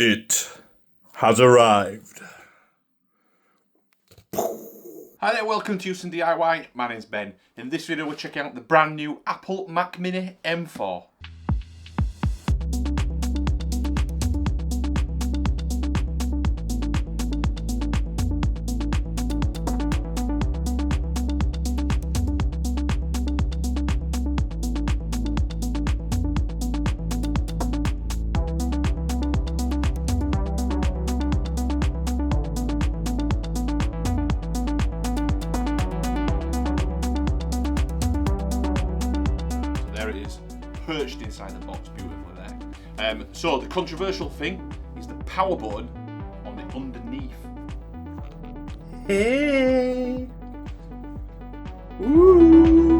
It has arrived. Hi there, welcome to Houston DIY. My name's Ben. In this video we're checking out the brand new Apple Mac Mini M4. There it is, perched inside the box beautifully there. So the controversial thing is the power button on the underneath. Hey. Ooh.